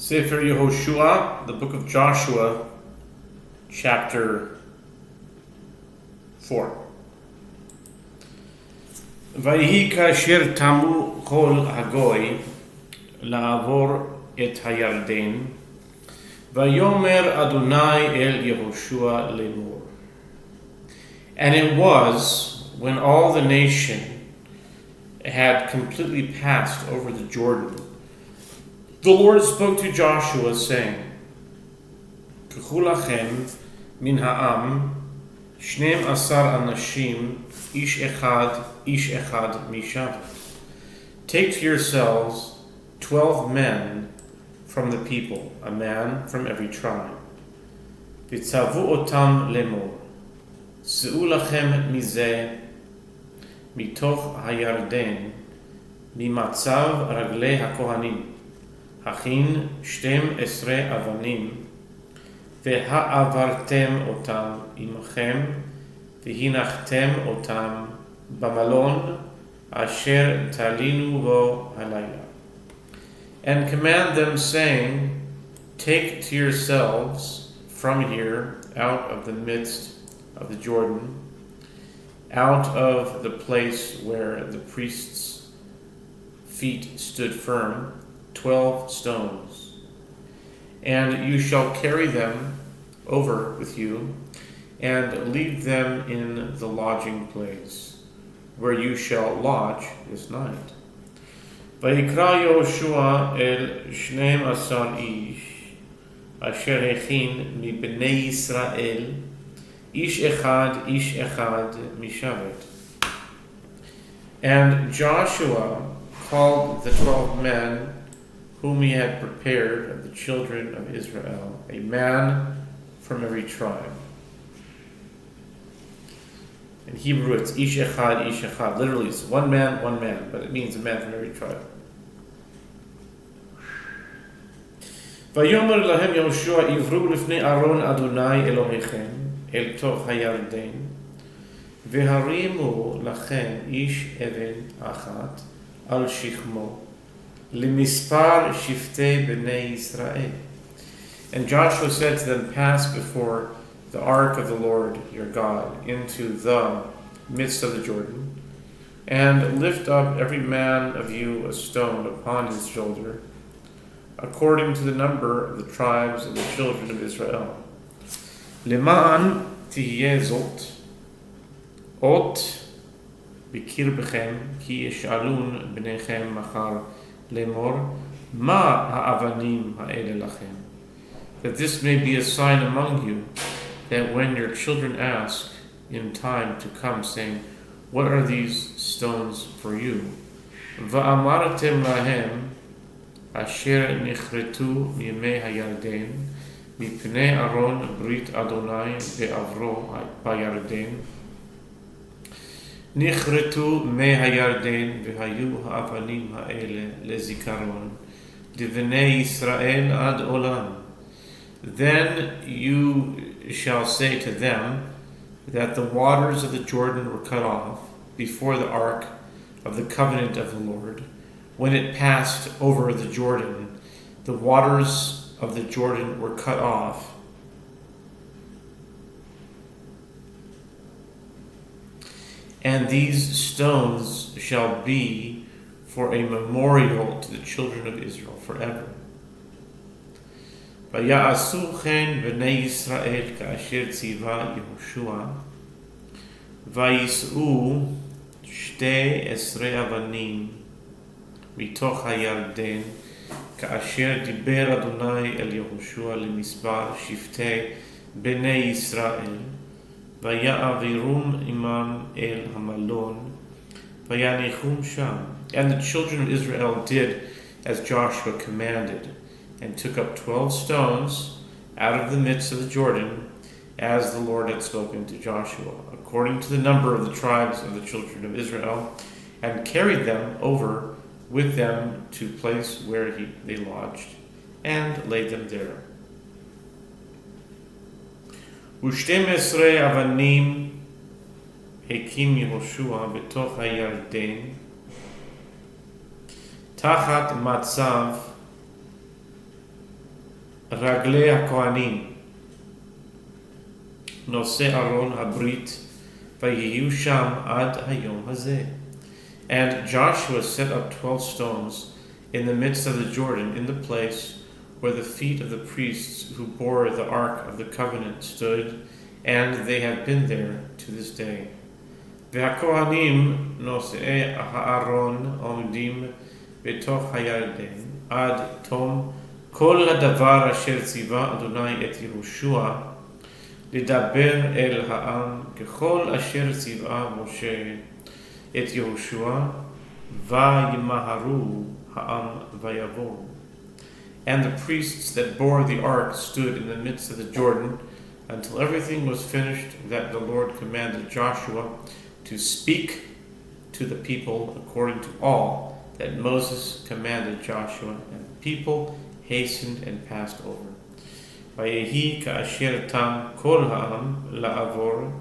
Sefer Yehoshua, the book of Joshua, chapter 4. ויהי כאשר תמו כל הגוי לעבור את הירדן, ויאמר אדוני אל יהושע לאמור. And it was when all the nation had completely passed over the Jordan, the Lord spoke to Joshua, saying, קחו לכם מן העם 12 אנשים, איש אחד משבט. Take to yourselves 12 men from the people, a man from every tribe. וצוו אותם לאמור, שאו לכם מזה, מתוך הירדן, ממצב רגלי הכהנים, הכין 12 אבנים, והעברתם אותם עמכם, והנחתם אותם במלון אשר תלינו בו הלילה. And command them, saying, take to yourselves from here, out of the midst of the Jordan, out of the place where the priest's feet stood firm, 12 stones. And you shall carry them over with you, and leave them in the lodging place, where you shall lodge this night. ויקרא יהושע אל 12 איש, אשר הכין מבני ישראל, איש אחד משבט. And Joshua called the 12 men whom he had prepared of the children of Israel, a man from every tribe. In Hebrew it's ish echad. Literally it's one man, but it means a man from every tribe. ויאמר להם יהושע, עברו לפני ארון אדוני אלוהיכם אל תוך הירדן, והרימו לכם איש אבן אחת על שכמו, למספר שבטי בני ישראל. And Joshua said to them, pass before the ark of the Lord your God into the midst of the Jordan, and lift up every man of you a stone upon his shoulder, according to the number of the tribes of the children of Israel. למען תהיה זאת אות בקרבכם, כי ישאלון בניכם מחר לאמור, מה האבנים האלה לכם? That this may be a sign among you, that when your children ask in time to come, saying, what are these stones for you? ואמרתם להם, אשר נחרטו מימי הירדן, מפני ארון ברית אדוני בעברו בירדן, נחרטו מי הירדן, והיו האבנים האלה לזיכרון, לבני ישראל עד עולם. Then you shall say to them that the waters of the Jordan were cut off before the ark of the covenant of the Lord. When it passed over the Jordan, the waters of the Jordan were cut off. And these stones shall be for a memorial to the children of Israel forever. ויעשו כן בני ישראל כאשר ציווה יהושע, ויישאו 12 אבנים מתוך הירדן, כאשר דיבר אדוני אל יהושע למספר שבטי בני ישראל, ויעבירום עמם אל המלון, ויניחום שם. And the children of Israel did as Joshua commanded, and took up 12 stones out of the midst of the Jordan, as the Lord had spoken to Joshua, according to the number of the tribes of the children of Israel, and carried them over with them to the place where they lodged, and laid them there. ו12 אבנים הקים יהושע בתוך הירדן, תחת מצב רגלי הכהנים, נושא ארון הברית, ויהיו שם עד היום הזה. And Joshua set up 12 stones in the midst of the Jordan, in the place where the feet of the priests who bore the ark of the covenant stood, and they have been there to this day. והכהנים נושאי הארון עומדים בתוך הירדן עד תום כל הדבר אשר ציווה אדוני את יהושע לדבר אל העם ככל אשר ציווה משה את יהושע וימהרו העם ויבואו. And the priests that bore the ark stood in the midst of the Jordan until everything was finished that the Lord commanded Joshua to speak to the people according to all that Moses commanded Joshua, and the people hastened and passed over. ויהי כאשר תם כל העם לעבור,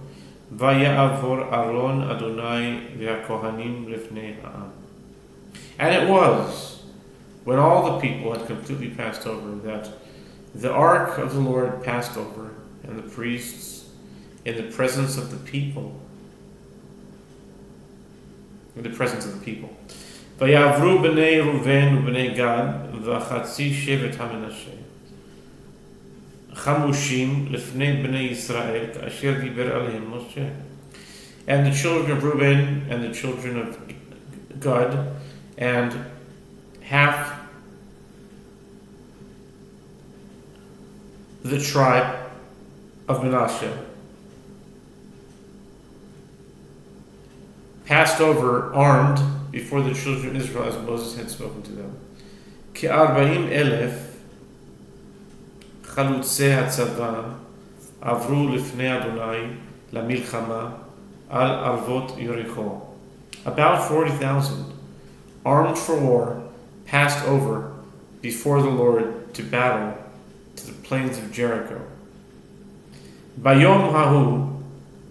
ויעבור ארון אדוני והכהנים לפני העם. And it was, when all the people had completely passed over, that the ark of the Lord passed over, and the priests, in the presence of the people, ויעברו בני ראובן ובני גד וחצי שבט המנשה חמושים לפני בני ישראל כאשר דיבר עליהם משה. And the children of Reuben and the children of Gad and half the tribe of Manasseh passed over armed before the children of Israel as Moses had spoken to them. כ-40,000 חלוצי הצבא עברו לפני אדוני למלחמה על ערבות יריחו. About 40,000 armed for war passed over before the Lord to battle to the plains of Jericho. ביום ההוא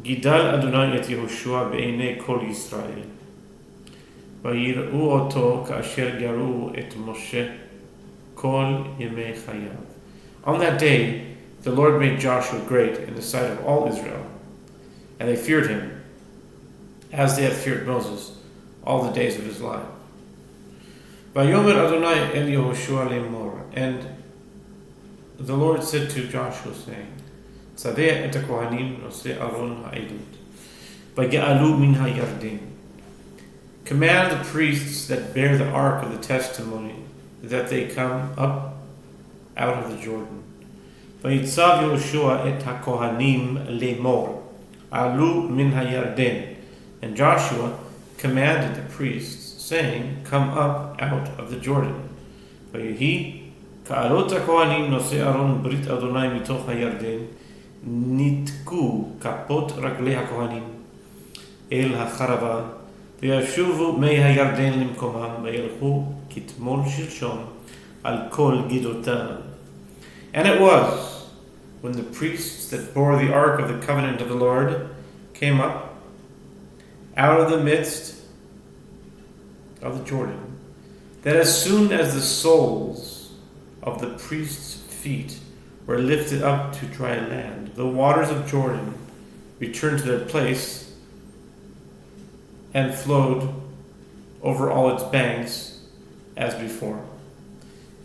גידל אדוני את יהושע בעיני כל ישראל, ויראו אותו כאשר יראו את משה כל ימי חייו. On that day, the Lord made Joshua great in the sight of all Israel, and they feared him, as they had feared Moses all the days of his life. ויאמר אדוני אל יהושע לאמור, and the Lord said to Joshua, saying, צווה את הכהנים נושאי ארון העדות, ויגאלו מן הירדן. Command the priests that bear the ark of the testimony that they come up out of the Jordan. ויצב יהושע את הכהנים לאמור, עלו מן הירדן. And Joshua commanded the priests, saying, come up out of the Jordan. ויהי כעלות הכהנים נושאי ארון ברית אדוני מתוך הירדן, ניתקו כפות רגלי הכהנים אל החרבה, וישובו מי הירדן למקומם, וילכו כתמול שלשום על כל גדותיו. And it was, when the priests that bore the ark of the covenant of the Lord came up out of the midst of the Jordan, that as soon as the soles of the priests' feet were lifted up to dry land, the waters of Jordan returned to their place and flowed over all its banks as before.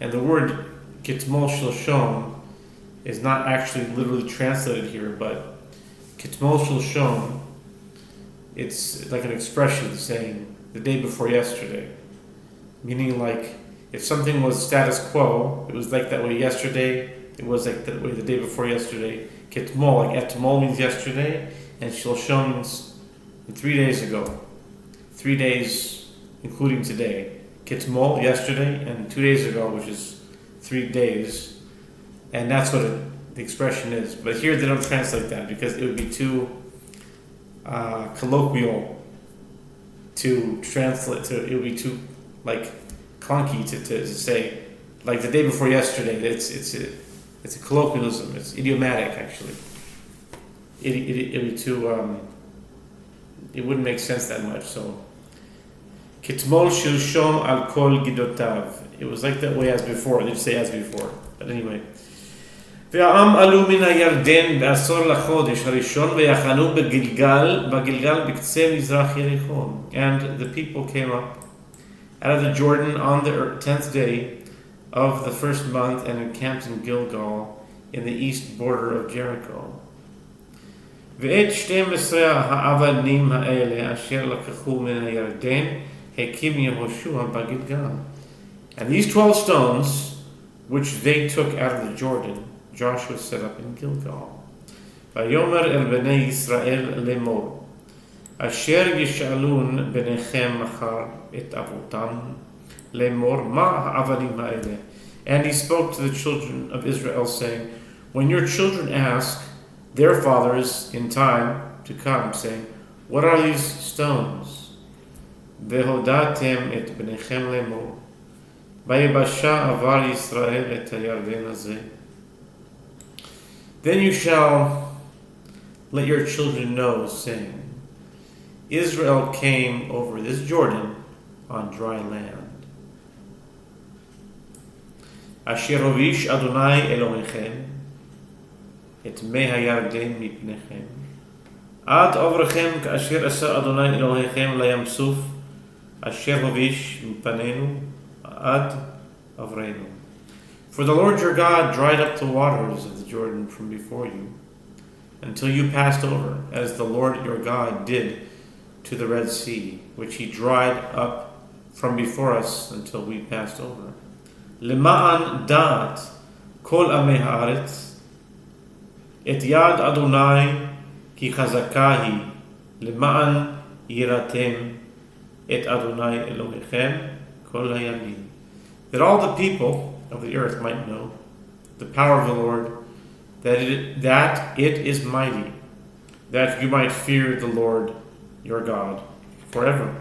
And the word Kitmol Shilshom is not actually literally translated here, but Kitmol Shilshom, it's like an expression saying the day before yesterday. Meaning like if something was status quo, it was like that way yesterday, it was like that way the day before yesterday. Kitmol, like etmol means yesterday, and Shilshom means 3 days ago. 3 days, including today. Kitmol, yesterday, and 2 days ago, which is 3 days. And that's what the expression is. But here they don't translate that because it would be too colloquial to translate. It would be too like clunky to say like the day before yesterday. It's a colloquialism. It's idiomatic actually. It would be too. It wouldn't make sense that much. So kitmol shilshom al kol gidotav. It was like that way as before. They just say as before. But anyway, והעם עלו מן הירדן בעשור לחודש הראשון ויחנו בגלגל בקצה מזרח יריחו. And the people came up out of the Jordan on the 10th day of the first month and encamped in Gilgal in the east border of Jericho. ואת 12 האבנים האלה אשר לקחו מן הירדן הקים יהושע בגלגל. And these 12 stones which they took out of the Jordan Joshua set up in Gilgal. ויאמר אל בני ישראל לאמור אשר ישאלון בניכם מחר את אבותם לאמור מה האבנים האלה. And he spoke to the children of Israel saying, when your children ask their fathers in time to come, saying, what are these stones? והודעתם את בניכם לאמור ביבשה עבר ישראל את הירדן הזה. Then you shall let your children know, saying, Israel came over this Jordan on dry land. אשר הוביש אדוני אלוהיכם את מי הירדן מפניכם עד עוברכם כאשר עשה אדוני אלוהיכם לים סוף אשר הוביש מפנינו עד עברנו. For the Lord your God dried up the waters of the Jordan from before you until you passed over, as the Lord your God did to the Red Sea, which he dried up from before us until we passed over. למען דעת כל עמי הארץ את יד אדוני כי חזקה היא למען יראתם את אדוני אלוהיכם כל הימים. That all the people of the earth might know the power of the Lord, that it is mighty, that you might fear the Lord your God forever.